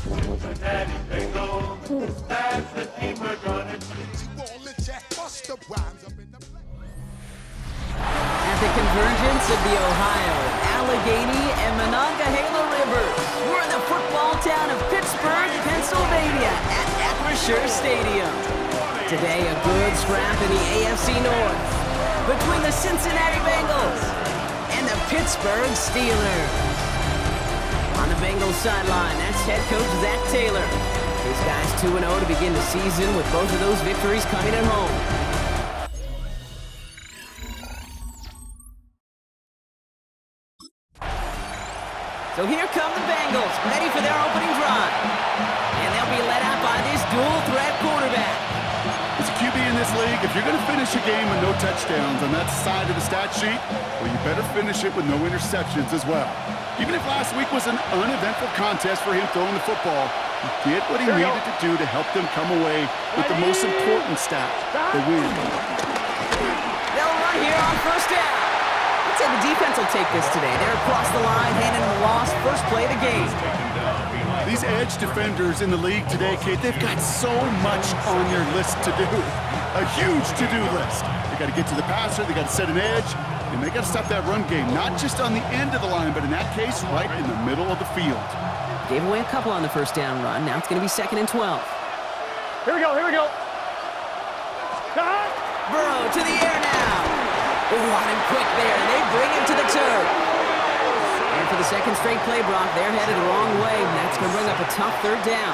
Cincinnati Bengals, that's the team we're running. At the convergence of the Ohio, Allegheny, and Monongahela rivers, we're in the football town of Pittsburgh, Pennsylvania, at Acrisure Stadium. Today, a good scrap in the AFC North between the Cincinnati Bengals and the Pittsburgh Steelers. On the Bengals sideline, that's head coach Zach Taylor. His guys 2-0 to begin the season with both of those victories coming at home. So here come the Bengals, ready for their opening drive. And they'll be led out by this dual-threat quarterback. As a QB in this league, if you're going to finish a game with no touchdowns on that side of the stat sheet, well, you better finish it with no interceptions as well. Even if last week was an uneventful contest for him throwing the football, he did what he needed to do to help them come away with the most important stat, the win. They'll run here on first down. I'd say the defense will take this today. They're across the line, handing them a loss, first play of the game. These edge defenders in the league today, Kate, they've got so much on their list to do. A huge to-do list. They got to get to the passer, they got to set an edge, and they got to stop that run game, not just on the end of the line, but in that case, right in the middle of the field. Gave away a couple on the first down run. Now it's going to be 2nd and 12. Here we go. Burrow to the air now. On him quick there, and they bring him to the turf. And for the second straight play, Brock, they're headed the wrong way, and that's going to bring up a tough third down.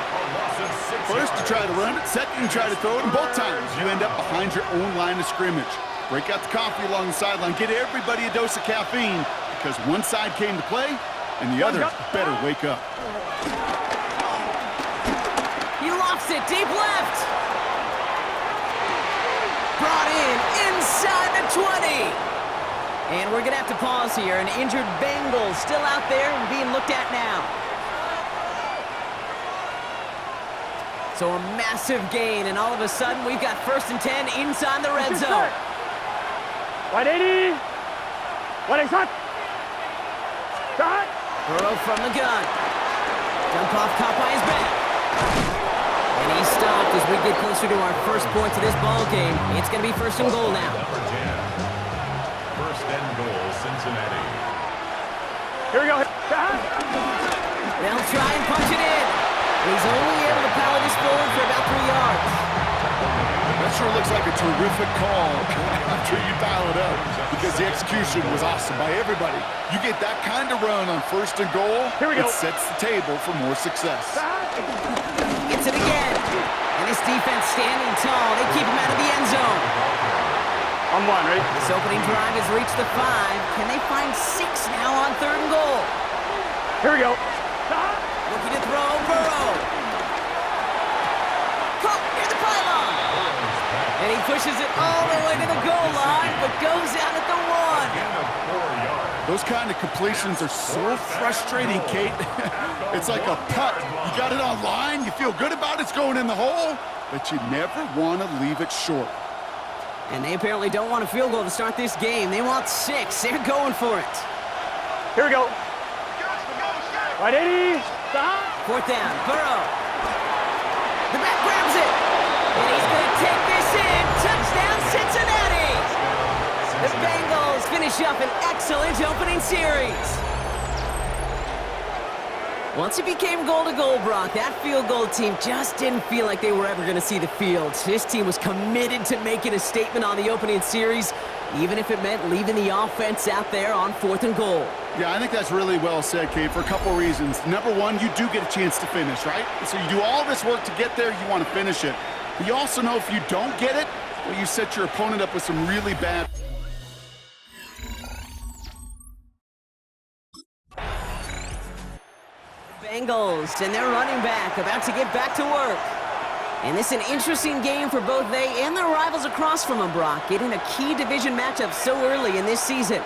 First, you try to run it. Second, you try to throw it, and both times you end up behind your own line of scrimmage. Break out the coffee along the sideline. Get everybody a dose of caffeine, because one side came to play, and the other better wake up. He lofts it deep left. Brought in inside the 20. And we're going to have to pause here. An injured Bengal still out there and being looked at now. So a massive gain, and all of a sudden we've got 1st and 10 inside the red zone. 180. 180. Shot. Burrow from the gun. Jump off, caught by his back. And he's stopped as we get closer to our first points of this ball game. It's going to be 1st and goal now. Number 10. 1st and goal, Cincinnati. Here we go. They'll try and punch it in. He's only able to power this forward for about 3 yards. That sure looks like a terrific call after you dial it up, because the execution was awesome by everybody. You get that kind of run on 1st and goal, it sets the table for more success. Gets it again. And this defense standing tall. They keep him out of the end zone. On 1, right? This opening drive has reached the 5. Can they find 6 now on 3rd and goal? Here we go. Looking to throw, Burrow. Caught near the pylon. And he pushes it all the way to the goal line, but goes out at the 1. Those kind of completions are so frustrating, Kate. It's like a putt. You got it on line, you feel good about it, it's going in the hole, but you never want to leave it short. And they apparently don't want a field goal to start this game. They want 6. They're going for it. Here we go. 180. 4th down, Burrow. The back grabs it. And he's going to take this in. Touchdown, Cincinnati. The Bengals finish up an excellent opening series. Once it became goal-to-goal, Brock, that field goal team just didn't feel like they were ever going to see the field. This team was committed to making a statement on the opening series, even if it meant leaving the offense out there on 4th and goal. Yeah, I think that's really well said, Kate, for a couple reasons. Number one, you do get a chance to finish, right? So you do all this work to get there, you want to finish it. But you also know if you don't get it, well, you set your opponent up with some really bad... Bengals and their running back about to get back to work. And this is an interesting game for both they and their rivals across from them, Brock, getting a key division matchup so early in this season.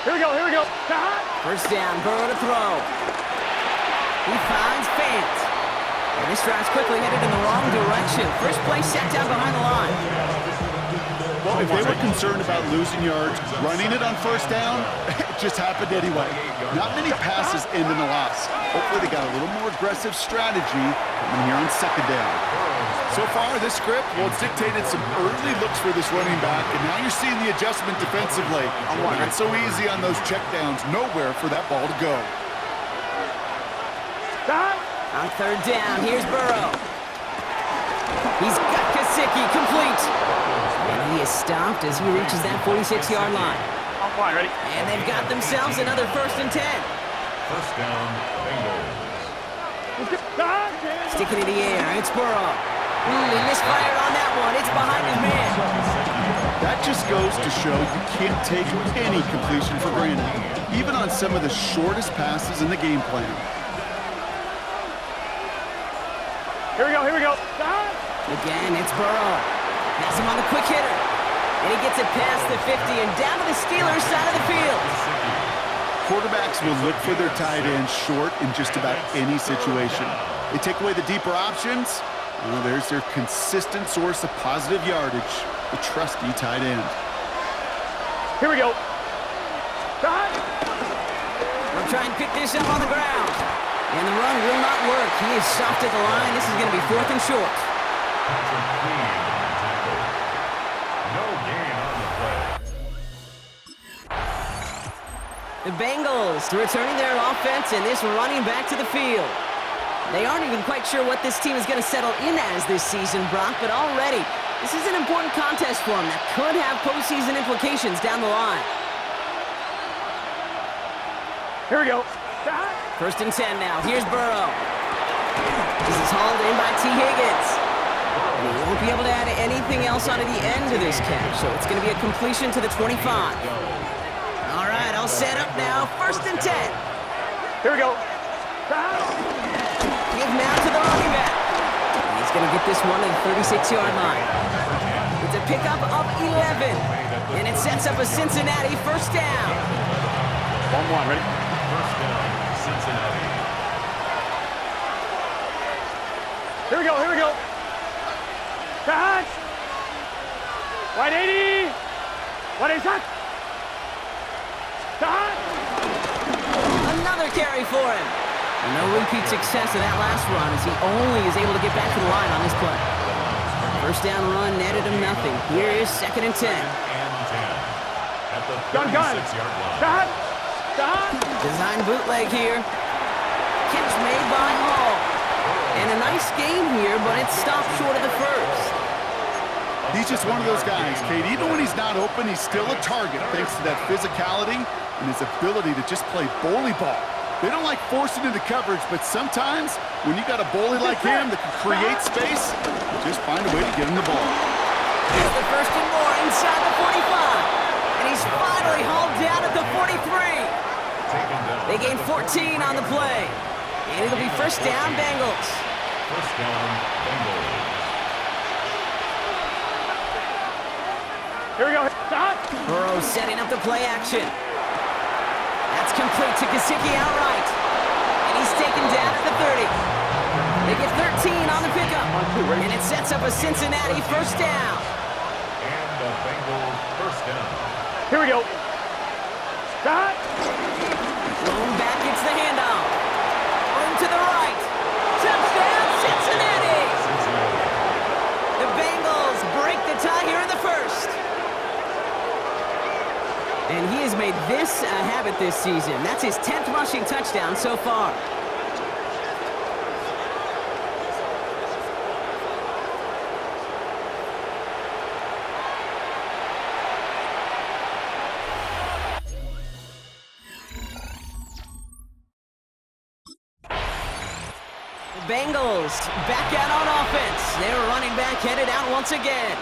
Here we go. First down, Burrow to throw. He finds Fant. And this drive's quickly headed in the wrong direction. First play set down behind the line. Well, if they were concerned about losing yards, running it on first down, it just happened anyway. Not many passes end in a loss. Hopefully they got a little more aggressive strategy coming here on second down. So far, this script, well, it's dictated some early looks for this running back, and now you're seeing the adjustment defensively. Not so easy on those checkdowns. Nowhere for that ball to go. On third down, here's Burrow. He's got Gesicki complete. And he is stopped as he reaches that 46-yard line. I'm fine, ready? And they've got themselves another 1st and 10. First down, Bengals. Sticking in the air, it's Burrow. He misfired on that one. It's behind his man. That just goes to show you can't take any completion for granted, even on some of the shortest passes in the game plan. Here we go, here we go. Again, it's Burrow. Has him on the quick hitter. And he gets it past the 50 and down to the Steelers' side of the field. Quarterbacks will look for their tight end short in just about any situation. They take away the deeper options. Well, there's their consistent source of positive yardage, the trusty tight end. Here we go. They'll try and pick this up on the ground. And the run will not work. He is soft at the line. This is going to be 4th and short. No gain on the play. The Bengals returning their offense and this running back to the field. They aren't even quite sure what this team is going to settle in as this season, Brock, but already this is an important contest for them that could have postseason implications down the line. Here we go. 1st and 10 now. Here's Burrow. This is hauled in by T. Higgins. And he won't be able to add anything else onto the end of this catch, so it's going to be a completion to the 25. All right, all set up now. 1st and 10. Here we go. Give now to the running back. And he's going to get this one to the 36-yard line. It's a pickup of 11. And it sets up a Cincinnati 1st down. 1-1, ready? First down, Cincinnati. Here we go, here we go. Touch. 180. 180, touch. Touch. Another carry for him. And no repeat success of that last run as he only is able to get back to the line on this play. 1st down run netted him nothing. Here is 2nd and 10. At the Gun. 36-yard line. Touch. Touch. Design bootleg here. Catch made by Hall. And a nice game here, but it stopped short of the 1st. He's just one of those guys, Kate. Even when he's not open, he's still a target thanks to that physicality and his ability to just play bully ball. They don't like forcing into coverage, but sometimes when you got a bully like him that can create space, just find a way to get him the ball. Here's the 1st and more inside the 45. And he's finally hauled down at the 43. They gain 14 on the play. And it'll be 1st down, Bengals. First down, Bengals. Here we go. Touch. Burrow setting up the play action. That's complete to Gesicki outright. And he's taken down at the 30. They get 13 on the pickup. And it sets up a Cincinnati 1st down. And the Bengals first down. Here we go. Touch. Blown back gets the handoff. Room to the right. Touchdown, Cincinnati! The Bengals break the tie here in the 1st. And he has made this a habit this season. That's his 10th rushing touchdown so far. The Bengals back out on offense. Their running back headed out once again.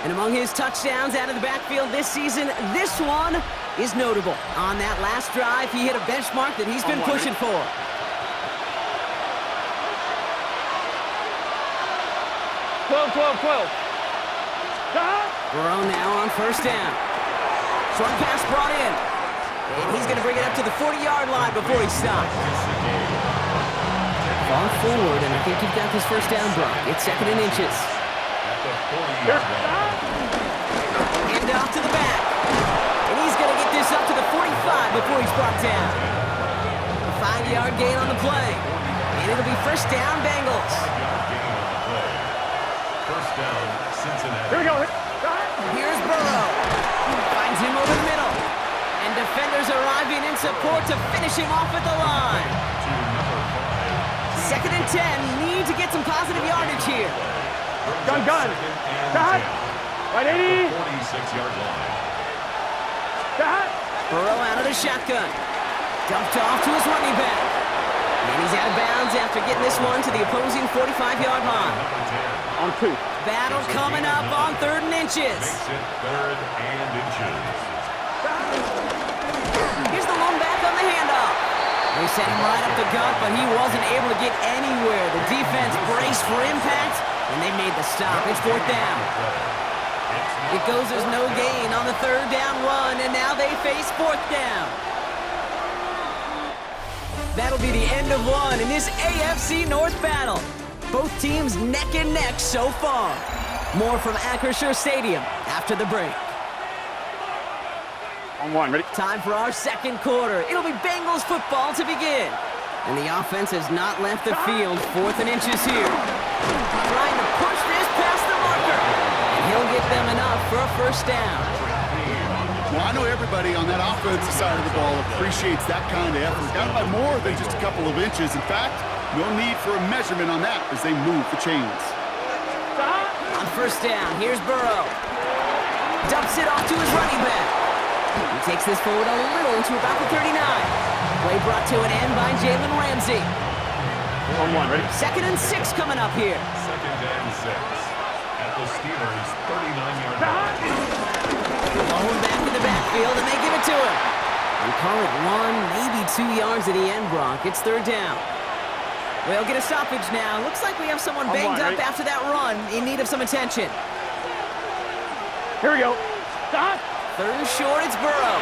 And among his touchdowns out of the backfield this season, this one is notable. On that last drive, he hit a benchmark that he's been pushing for. Twelve. Burrow now on 1st down. Short pass brought in. And he's going to bring it up to the 40-yard line before he stops. Far forward, and I think you've got this 1st down block. It's 2nd and inches. At the 40-yard line. 5-yard gain on the play. And it'll be first down, Bengals. 5-yard gain on the play. First down, Cincinnati. Here we go. Here's Burrow. Finds him over the middle. And defenders arriving in support to finish him off at the line. To number 5. Second and 10. Need to get some positive yardage here. Gun. Second and Got. 10. Right 80. 46-yard line. Got. Burrow out of the shotgun. Dumped off to his running back. And he's out of bounds after getting this one to the opposing 45-yard line. On 2. Battle coming up on 3rd and inches. Makes it 3rd and inches. Here's the lone back on the handoff. They sent him right up the gut, but he wasn't able to get anywhere. The defense braced for impact, and they made the stop. It's 4th down. It goes as no gain on the 3rd down run, and now they face 4th down. That'll be the end of one in this AFC North battle. Both teams neck and neck so far. More from Acrisure Stadium after the break. On 1. Ready? Time for our second quarter. It'll be Bengals football to begin. And the offense has not left the field. 4th and inches here. Trying to push this past the marker. And he'll get them enough for a first down. Well, I know everybody on that offensive side of the ball appreciates that kind of effort. Down by more than just a couple of inches. In fact, no need for a measurement on that as they move the chains. On first down, here's Burrow. Dumps it off to his running back. He takes this forward a little to about the 39. Play brought to an end by Jalen Ramsey. On 1. Ready? 2nd and 6 coming up here. 2nd and 6. At the Steelers' 39-yard line. Blown back in the backfield, and they give it to him. And call it 1, maybe 2 yards at the end, Brock. It's 3rd down. We'll get a stoppage now. Looks like we have someone banged up after that run in need of some attention. Here we go. Stop. 3rd and short, it's Burrow.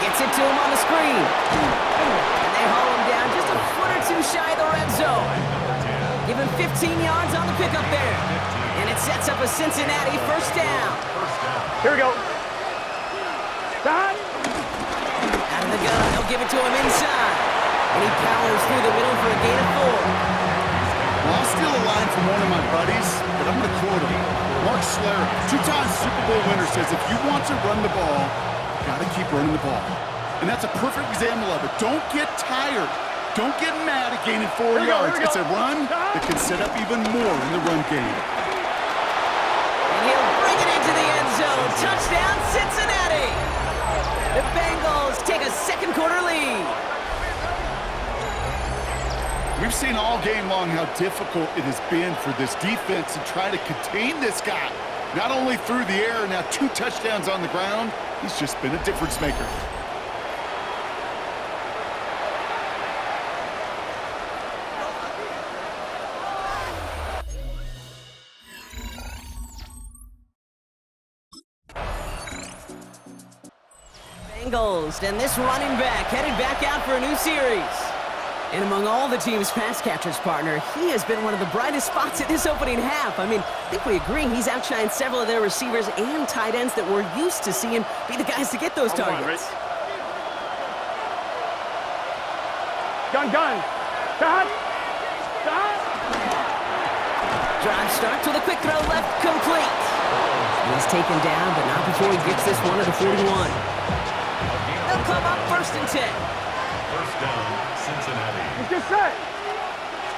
Gets it to him on the screen. And they haul him down just a foot or 2 shy of the red zone. Give him 15 yards on the pickup there. And it sets up a Cincinnati first down. Here we go. Stop. Out of the gun, they'll give it to him inside. And he powers through the middle for a gain of 4. Well, I'll steal a line from one of my buddies, but I'm going to quote him. Mark Schlereth, 2-time Super Bowl winner, says if you want to run the ball, you got to keep running the ball. And that's a perfect example of it. Don't get tired. Don't get mad at gaining 4 yards. It's a run that can set up even more in the run game. And he'll bring it into the end zone. Touchdown, Cincinnati! The Bengals take a second quarter lead. We've seen all game long how difficult it has been for this defense to try to contain this guy. Not only through the air, now 2 touchdowns on the ground. He's just been a difference maker. Bengals, and this running back headed back out for a new series. And among all the team's pass catchers, partner, he has been one of the brightest spots in this opening half. I mean, I think we agree he's outshined several of their receivers and tight ends that we're used to seeing be the guys to get those targets. Gun. Stop. Stop. Drive starts with a quick throw left, complete. He's taken down, but not before he gets this one at the 41. They'll come up 1st and 10. First down, Cincinnati. Let's get set.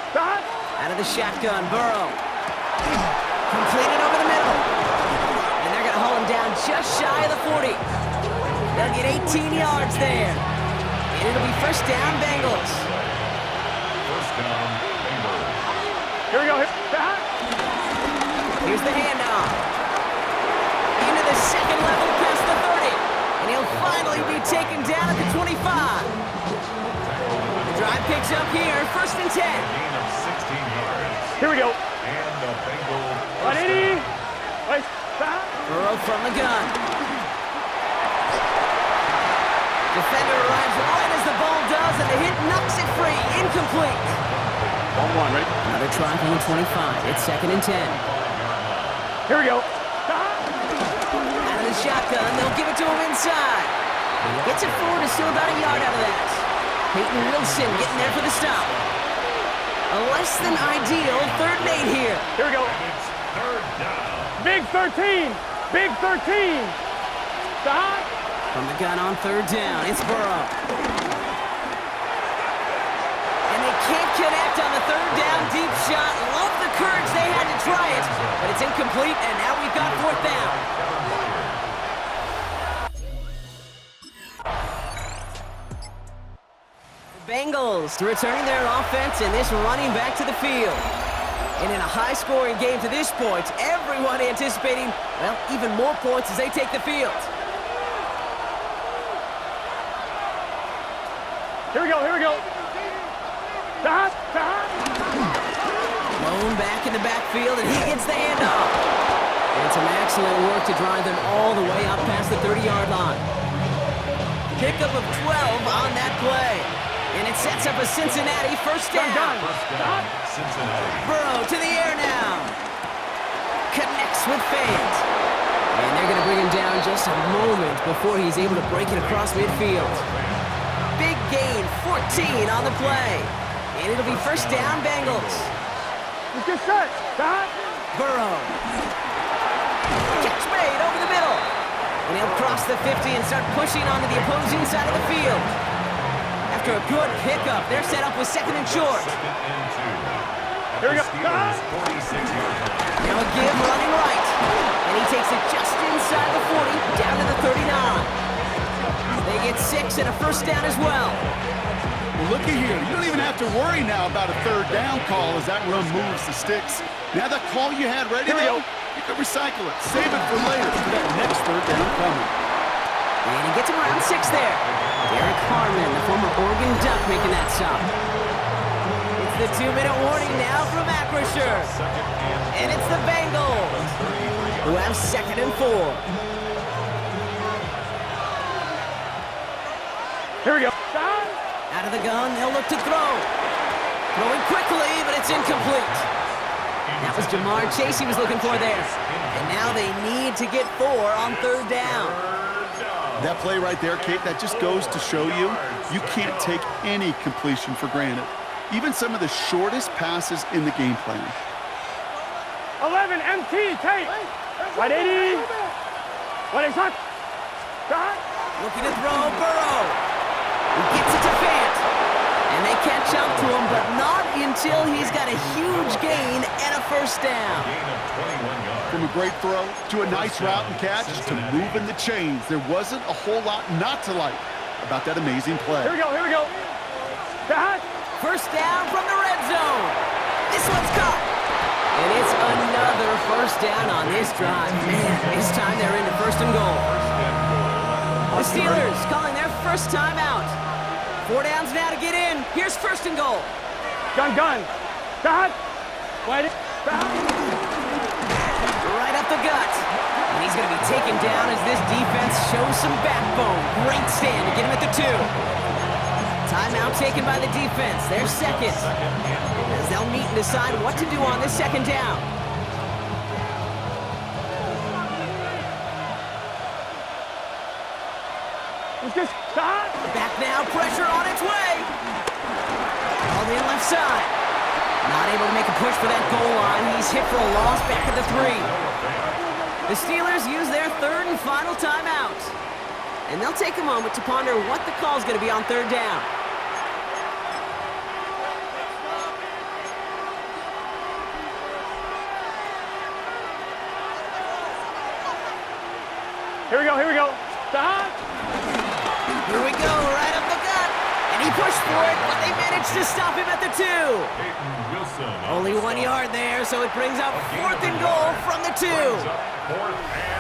Stop. Out of the shotgun, Burrow. Completed over the middle. And they're going to haul him down just shy of the 40. They'll get 18 yards there. And it'll be first down, Bengals. First down, Bengals. Here we go. Stop. Here's the handoff. Into the second level past the 30. And he'll finally be taken down at the 25. The drive picks up here, 1st and 10. Gain of 16 yards. Here we go. And the Bengals. 180. Wait. Stop. Burrow from the gun. Defender arrives right as the ball does, and the hit knocks it free. Incomplete. On 1. Ready? Another try from the 25. It's 2nd and 10. Here we go. Stop. Out of the shotgun, they'll give it to him inside. And he gets it forward, is still about a yard out of that. Peyton Wilson getting there for the stop. A less than ideal 3rd and 8 here. Here we go. It's third down. Big 13. Big 13. To Hunt. From the gun on 3rd down, it's Burrow. And they can't connect on the 3rd down deep shot. Love the courage they had to try it, but it's incomplete, and now we've got 4th down. Bengals returning their offense and this running back to the field. And in a high-scoring game to this point, everyone anticipating, well, even more points as they take the field. Here we go. Here we go. To Hunt. To Hunt. Lone back in the backfield, and he gets the handoff. And some excellent work to drive them all the way up past the 30-yard line. Pickup of 12 on that play. And it sets up a Cincinnati 1st down. Cincinnati. Burrow to the air now. Connects with fans. And they're going to bring him down just a moment before he's able to break it across midfield. Big gain, 14 on the play. And it'll be 1st down, Bengals. He's just set. To Hunt. Burrow. Catch made over the middle. And he'll cross the 50 and start pushing onto the opposing side of the field. After a good pickup, they're set up with 2nd and short. 2nd and 2. Here we go. Steelers 46-yard line. Now a give running right. And he takes it just inside the 40, down to the 39. They get 6 and a 1st down as well. Well, looky here. You don't even have to worry now about a 3rd down call as that run moves the sticks. Now that call you had ready, though, you can recycle it. Save it for later for that next 3rd down coming. And he gets him around 6 there. Derek Harmon, the former Oregon Duck, making that stop. It's the 2-minute warning now from Acrisure. And it's the Bengals, who have 2nd and 4. Here we go. To Hunt. Out of the gun, they'll look to throw. Throwing quickly, but it's incomplete. That was Jamar Chase he was looking for there. And now they need to get 4 on 3rd down. That play right there, Kate, that just goes to show you, you can't take any completion for granted. Even some of the shortest passes in the game plan. 11 MT. Tate. Right 80. What is Hunt. To Hunt. Looking to throw, Burrow. He gets it to Fant. And they catch up to him, but not until he's got a huge gain and a 1st down. Gain of 21 yards. From a great throw to a nice route and catch to moving the chains, there wasn't a whole lot not to like about that amazing play. Here we go. Here we go. To Hunt. 1st down from the red zone. This one's caught. And it's another 1st down on this drive. Man, this time they're into 1st and goal. The Steelers calling their 1st time out. 4 downs now to get in. Here's 1st and goal. Gun. To Hunt. Wait. To Hunt. Right up the gut. And he's going to be taken down as this defense shows some backbone. Great stand to get him at the 2. Timeout taken by the defense. They're 2nd. As they'll meet and decide what to do on this 2nd down. He's just to Hunt. Back now, pressure on its way. All in left side. Not able to make a push for that goal line. He's hit for a loss back at the 3. The Steelers use their 3rd and final timeout. And they'll take a moment to ponder what the call is going to be on 3rd down. Here we go. Here we go. To Hunt. Here we go, right up the gut. And he pushed for it, but they managed to stop him at the 2. Peyton Wilson. Only 1 yard there, so it brings up 4th and goal from the 2.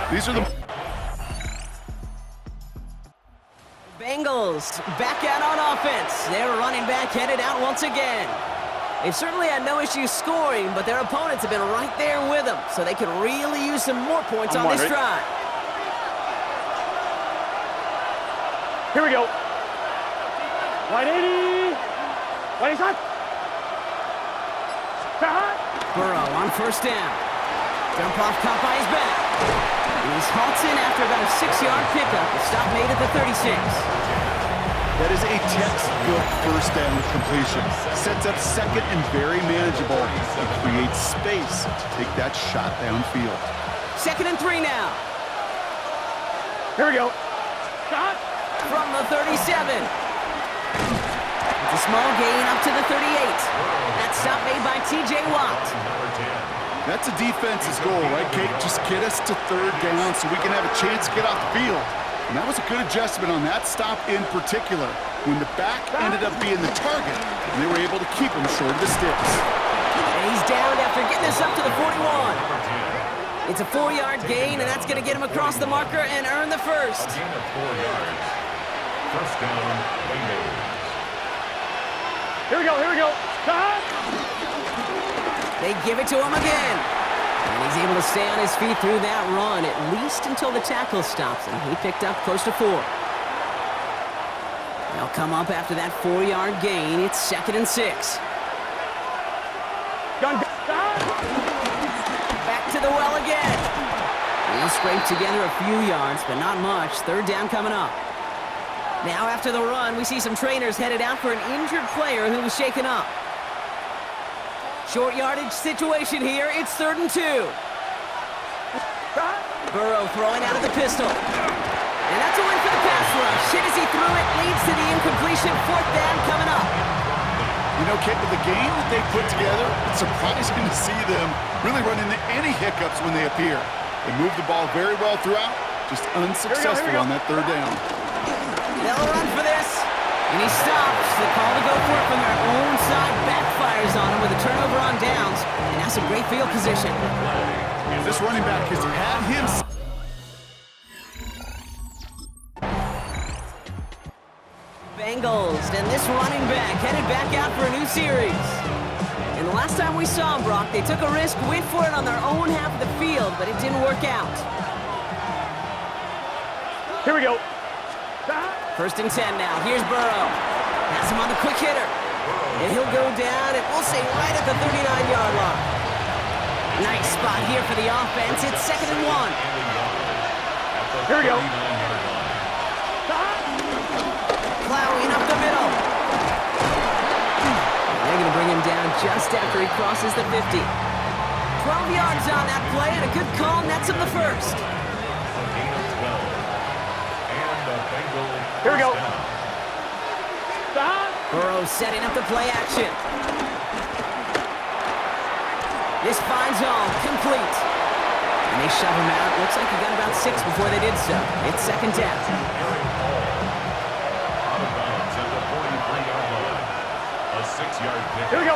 These are the Bengals back out on offense. Their running back headed out once again. They've certainly had no issues scoring, but their opponents have been right there with them, so they could really use some more points on this drive. Here we go. 180. What is that? To Hunt. Burrow on 1st down. Dump off caught by his back. He's halted after about a 6-yard pickup. A stop made at the 36. That is a textbook first down completion. Sets up second and very manageable and creates space to take that shot downfield. 2nd and 3 now. Here we go. Shot. From the 37. It's a small gain up to the 38. That stop made by T.J. Watt. That's a defense's goal, right, Kate? Just get us to 3rd down so we can have a chance to get off the field. And that was a good adjustment on that stop in particular, when the back ended up being the target, and they were able to keep him short of the sticks. And he's down after getting this up to the 41. It's a 4-yard gain, and that's going to get him across the marker and earn the first. Gain of 4 yards. First down, Bengals. Here we go, here we go. Shot. They give it to him again. And he's able to stay on his feet through that run, at least until the tackle stops him. He picked up close to 4. They'll come up after that 4-yard gain. It's 2nd and 6. Gun. Shot. Back to the well again. He'll scrape together a few yards, but not much. 3rd down coming up. Now after the run, we see some trainers headed out for an injured player who was shaken up. Short yardage situation here. It's 3rd and 2. Burrow throwing out of the pistol. And that's a win for the pass rush. Hit as he threw it, leads to the incompletion. 4th down coming up. You know, Kate, with the game that they put together, it's surprising to see them really run into any hiccups when they appear. They moved the ball very well throughout, just unsuccessful on that 3rd down. They'll run for this. And he stops. The call to go for it from their own side backfires on him with a turnover on downs. And now some great field position. This running back has had him. Bengals, and this running back headed back out for a new series. And the last time we saw him, Brock, they took a risk, went for it on their own half of the field, but it didn't work out. Here we go. 1st and 10 now. Here's Burrow. Has him on the quick hitter. And he'll go down, and we'll say right at the 39-yard line. Nice spot here for the offense. It's 2nd and 1. Here we go. Plowing up the middle. They're going to bring him down just after he crosses the 50. 12 yards on that play, and a good call nets him the first. Here we go. Burrow setting up the play action. This finds home, complete. And they shove him out. Looks like he got about 6 before they did so. It's 2nd down. Here we go.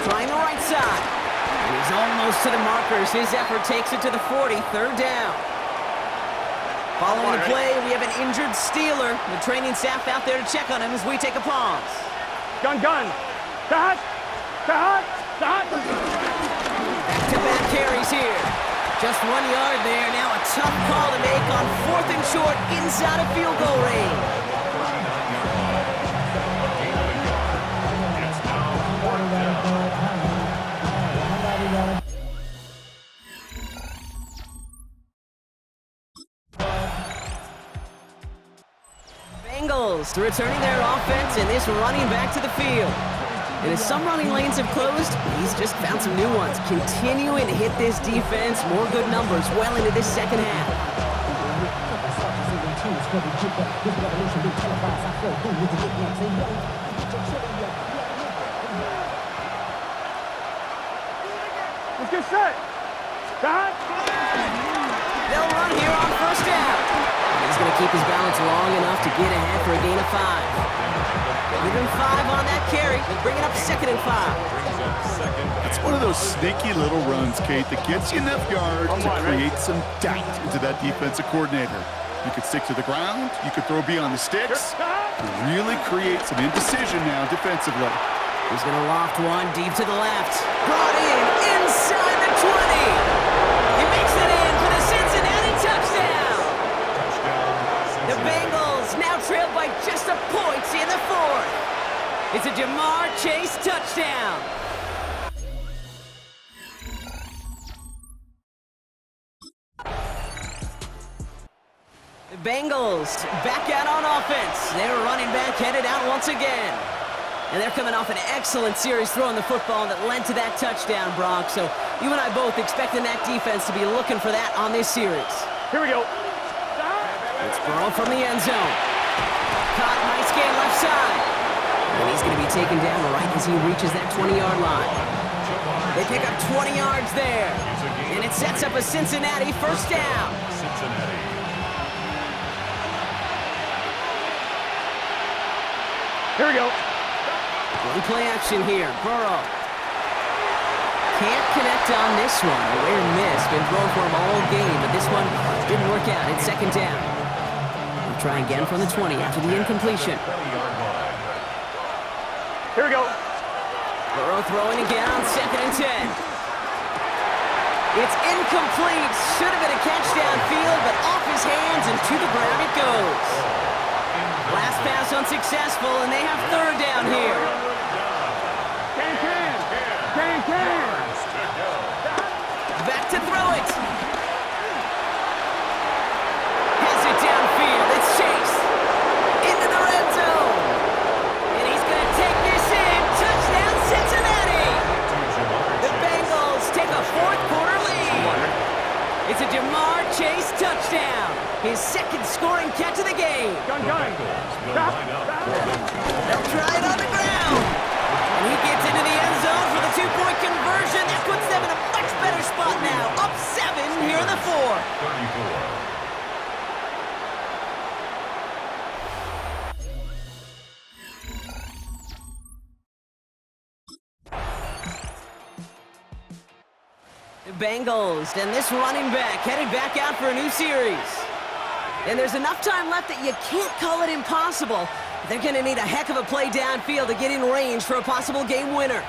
Trying the right side. And he's almost to the markers. His effort takes it to the 40. 3rd down. Following the play, we have an injured Steeler. The training staff out there to check on him as we take a pause. Gun. Shot. Back-to-back carries here. Just 1 yard there. Now a tough call to make on 4th and short inside of field goal range. Bengals returning their offense and this running back to the field. And as some running lanes have closed, he's just found some new ones. Continuing to hit this defense, more good numbers well into this 2nd half. Let's get set. Shot. They'll run here on 1st down. He's going to keep his balance long enough to get ahead for a gain of 5. Give him 5 on that carry, bringing up 2nd and 5. It's one of those sneaky little runs, Kate, that gets you enough yards to create some doubt into that defensive coordinator. You could stick to the ground, you could throw beyond the sticks, and really create some indecision now defensively. He's going to loft one deep to the left. Brought in inside the 20. He makes it in for the Cincinnati touchdown. The Bengals now trailed by just a point in the 4th. It's a Jamar Chase touchdown. The Bengals back out on offense. Their running back headed out once again. And they're coming off an excellent series throwing the football that led to that touchdown, Brock. So you and I both expecting that defense to be looking for that on this series. Here we go. It's Burrow from the end zone. Caught, nice gain left side. And he's going to be taken down right as he reaches that 20-yard line. They pick up 20 yards there. And it sets up a Cincinnati first down. Here we go. One play action here. Burrow. Can't connect on this one. A rare miss. Been thrown for him all game, but this one didn't work out. It's second down. We'll try again from the 20 after the incompletion. Here we go. Burrow throwing again on 2nd and 10. It's incomplete. Should have been a catch downfield, but off his hands and to the ground it goes. Last pass unsuccessful, and they have third down here. Can. Back to throw it. Has it downfield. It's Chase. Into the red zone. And he's going to take this in. Touchdown, Cincinnati. The Bengals take a fourth-quarter lead. It's a Jamar Chase touchdown. His second scoring catch of the game. Gun. Stop. They'll try it on the ground. And he gets into the end zone for the two-point conversion. That puts them in a much better spot now. Up 7 here in the fourth. 34. The Bengals and this running back headed back out for a new series. And there's enough time left that you can't call it impossible. They're going to need a heck of a play downfield to get in range for a possible game winner.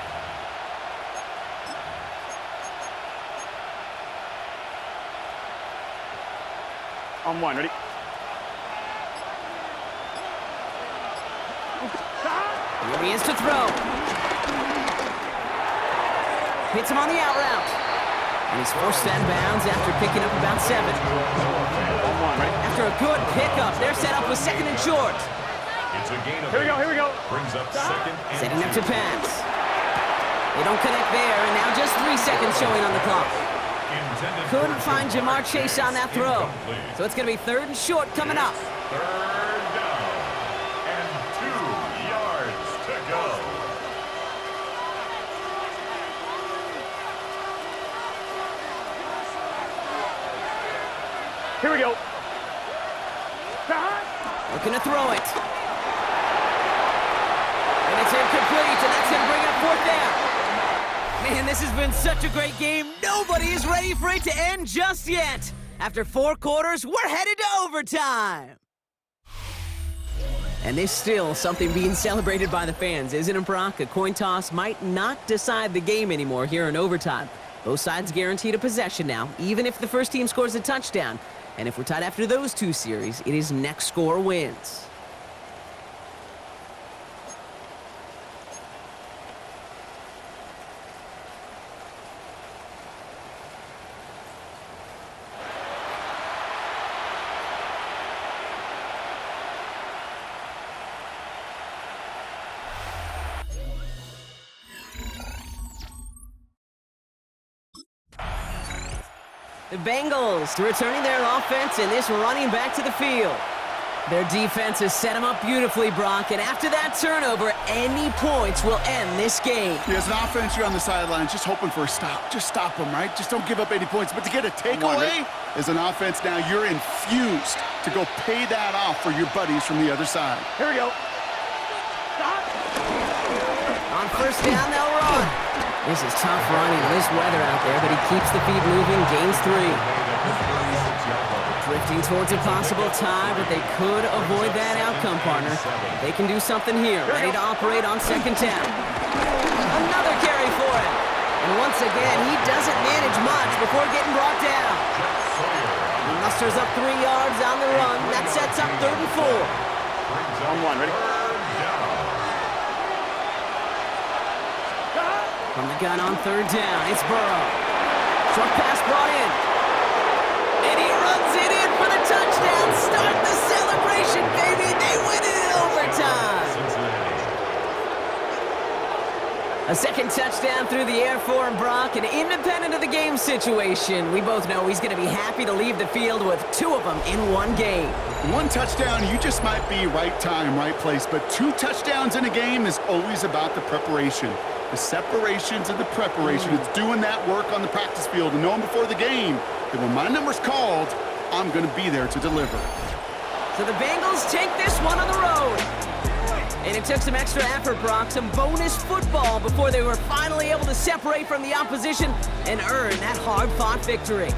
On one, ready? Here he is to throw. Hits him on the out route. And he's forced out of bounds after picking up about 7. On one, ready? After a good pickup, they're set up with 2nd and short. It's a gain of Here we go. Brings up 2nd and Setting up to pass. They don't connect there, and now just 3 seconds showing on the clock. Couldn't find Jamar Chase on that throw. So it's going to be 3rd and short coming up. 3rd down and 2 yards to go. Here we go. Looking to throw it. And it's incomplete, and that's going to bring up 4th down. Man, this has been such a great game. Nobody is ready for it to end just yet. After 4 quarters, we're headed to overtime. And there's still something being celebrated by the fans, isn't it, Brock? A coin toss might not decide the game anymore here in overtime. Both sides guaranteed a possession now, even if the first team scores a touchdown. And if we're tied after those 2 series, it is next score wins. The Bengals returning their offense and this running back to the field. Their defense has set them up beautifully, Brock, and after that turnover, any points will end this game. Yeah, as an offense, you're on the sideline just hoping for a stop. Just stop them, right? Just don't give up any points. But to get a takeaway, as an offense now, you're infused to go pay that off for your buddies from the other side. Here we go. On first down, they'll run. This is tough running in this weather out there, but he keeps the feet moving, gains 3. Drifting towards a possible tie, but they could avoid that outcome, partner. They can do something here, ready to operate on 2nd down. Another carry for him. And once again, he doesn't manage much before getting brought down. He musters up 3 yards on the run. That sets up 3rd and 4. On one, ready? From the gun on 3rd down, it's Burrow. Short pass brought in. And he runs it in for the touchdown. Start A second touchdown through the air for him, Brock, and independent of the game situation, we both know he's going to be happy to leave the field with 2 of them in one game. 1 touchdown, you just might be right time, right place, but 2 touchdowns in a game is always about the preparation. The separations and the preparation. It's doing that work on the practice field and knowing before the game that when my number's called, I'm going to be there to deliver. So the Bengals take this one on the road. And it took some extra effort, Brock, some bonus football before they were finally able to separate from the opposition and earn that hard-fought victory.